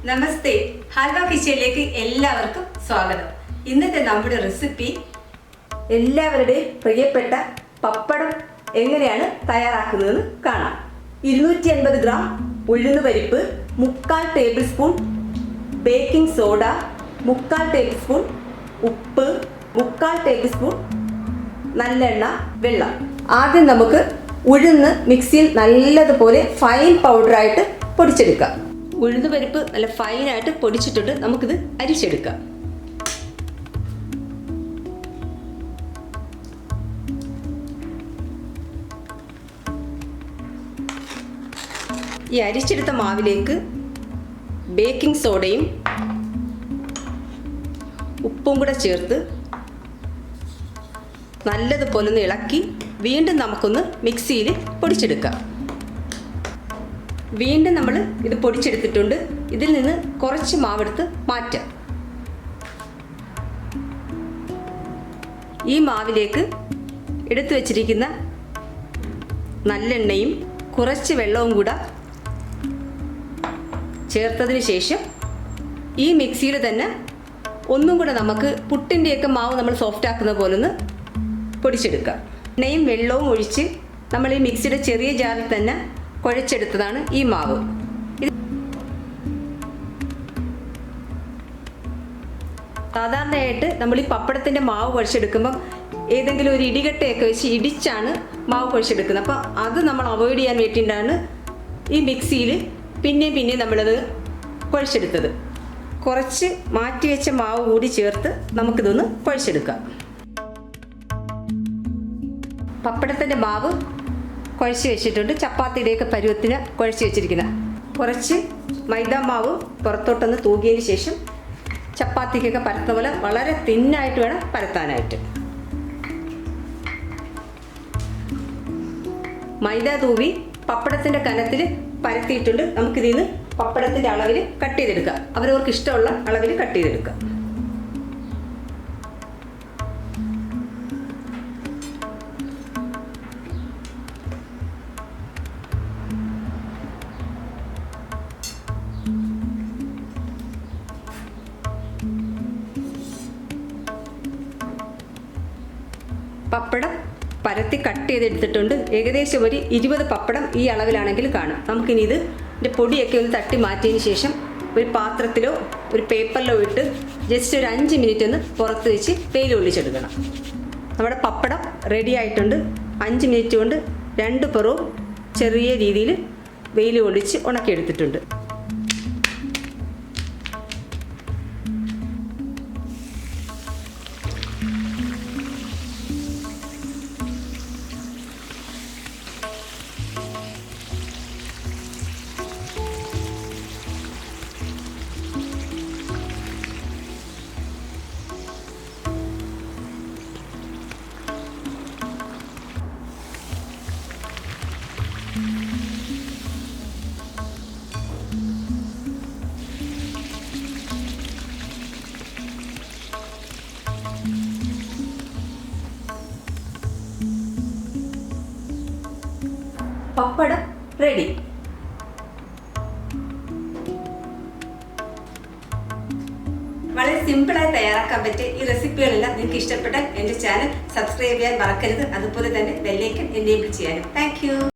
നമസ്തേ, ഹൽവ കിച്ചണിലേക്ക് എല്ലാവർക്കും സ്വാഗതം. ഇന്നത്തെ നമ്മുടെ റെസിപ്പി എല്ലാവരുടെയും പ്രിയപ്പെട്ട പപ്പടം എങ്ങനെയാണ് തയ്യാറാക്കുന്നതെന്ന് കാണാം. 250 ഗ്രാം ഉഴുന്നുപരിപ്പ്, 3/4 table spoon baking soda, 3/4 table spoon ഉപ്പ്, 3/4 ടേബിൾ സ്പൂൺ നല്ലെണ്ണ, വെള്ളം. ആദ്യം നമുക്ക് ഉഴുന്ന് മിക്സിയിൽ നല്ലതുപോലെ ഫൈൻ പൗഡറായിട്ട് പൊടിച്ചെടുക്കാം. ഉഴുന്ന് പരിപ്പ് നല്ല ഫൈനായിട്ട് പൊടിച്ചിട്ടുണ്ട്. നമുക്കിത് അരിച്ചെടുക്കാം. ഈ അരിച്ചെടുത്ത മാവിലേക്ക് ബേക്കിംഗ് സോഡയും ഉപ്പും കൂടെ ചേർത്ത് നല്ലതുപോലെ ഒന്ന് ഇളക്കി വീണ്ടും നമുക്കൊന്ന് മിക്സിയിൽ പൊടിച്ചെടുക്കാം. വീണ്ടും നമ്മൾ ഇത് പൊടിച്ചെടുത്തിട്ടുണ്ട്. ഇതിൽ നിന്ന് കുറച്ച് മാവെടുത്ത് മാറ്റാം. ഈ മാവിലേക്ക് എടുത്തു വച്ചിരിക്കുന്ന നല്ലെണ്ണയും കുറച്ച് വെള്ളവും കൂടെ ചേർത്തതിന് ശേഷം ഈ മിക്സിയിൽ തന്നെ ഒന്നും കൂടെ നമുക്ക് പുട്ടിൻ്റെയൊക്കെ മാവ് നമ്മൾ സോഫ്റ്റ് ആക്കുന്ന പോലെ ഒന്ന് പൊടിച്ചെടുക്കാം. എണ്ണയും വെള്ളവും ഒഴിച്ച് നമ്മൾ ഈ മിക്സിയുടെ ചെറിയ ജാറിൽ തന്നെ കുഴച്ചെടുത്തതാണ് ഈ മാവ്. സാധാരണയായിട്ട് നമ്മൾ ഈ പപ്പടത്തിൻ്റെ മാവ് കുഴച്ചെടുക്കുമ്പം ഏതെങ്കിലും ഒരു ഇടികട്ടയൊക്കെ വെച്ച് ഇടിച്ചാണ് മാവ് കുഴച്ചെടുക്കുന്നത്. അപ്പോൾ അത് നമ്മൾ അവോയ്ഡ് ചെയ്യാൻ വേണ്ടിയിട്ടാണ് ഈ മിക്സിയിൽ പിന്നെ നമ്മളത് കുഴച്ചെടുത്തത്. കുറച്ച് മാറ്റി വെച്ച മാവ് കൂടി ചേർത്ത് നമുക്കിതൊന്ന് കുഴച്ചെടുക്കാം. പപ്പടത്തിൻ്റെ മാവ് കുഴച്ച് വെച്ചിട്ടുണ്ട്. ചപ്പാത്തിയുടെയൊക്കെ പരുവത്തിന് കുഴച്ച് വെച്ചിരിക്കുന്ന കുറച്ച് മൈദ മാവ് പുറത്തോട്ടൊന്ന് തൂകിയതിന് ശേഷം ചപ്പാത്തിക്കൊക്കെ പരത്തുന്ന പോലെ വളരെ തിന്നായിട്ട് വേണം പരത്താനായിട്ട്. മൈദ തൂവി പപ്പടത്തിൻ്റെ കനത്തിൽ പരത്തിയിട്ടുണ്ട്. നമുക്കിതിൽ നിന്ന് പപ്പടത്തിൻ്റെ അളവിൽ കട്ട് ചെയ്തെടുക്കാം. അവരവർക്ക് ഇഷ്ടമുള്ള അളവിൽ കട്ട് ചെയ്തെടുക്കാം. പപ്പടം പരത്തി കട്ട് ചെയ്തെടുത്തിട്ടുണ്ട്. ഏകദേശം ഒരു 20 പപ്പടം ഈ അളവിലാണെങ്കിൽ കാണും. നമുക്കിനി ഇതിൻ്റെ പൊടിയൊക്കെ ഒന്ന് തട്ടി മാറ്റിയതിന് ശേഷം ഒരു പാത്രത്തിലോ ഒരു പേപ്പറിലോ ഇട്ട് ജസ്റ്റ് ഒരു 5 മിനിറ്റ് ഒന്ന് പുറത്ത് വെച്ച് വെയിൽ കൊള്ളിച്ചെടുക്കണം. നമ്മുടെ പപ്പടം റെഡി ആയിട്ടുണ്ട്. 5 മിനിറ്റ് കൊണ്ട് 2 പുറവും ചെറിയ രീതിയിൽ വെയിൽ കൊള്ളിച്ച് ഉണക്കിയെടുത്തിട്ടുണ്ട്. പപ്പടം റെഡി. വളരെ സിമ്പിളായി തയ്യാറാക്കാൻ പറ്റിയ ഈ റെസിപ്പികളെല്ലാം നിങ്ങൾക്ക് ഇഷ്ടപ്പെട്ടാൽ എൻ്റെ ചാനൽ സബ്സ്ക്രൈബ് ചെയ്യാൻ മറക്കരുത്. അതുപോലെ തന്നെ ബെല്ലൈക്കൺ എനേബിൾ ചെയ്യാനും. Thank you.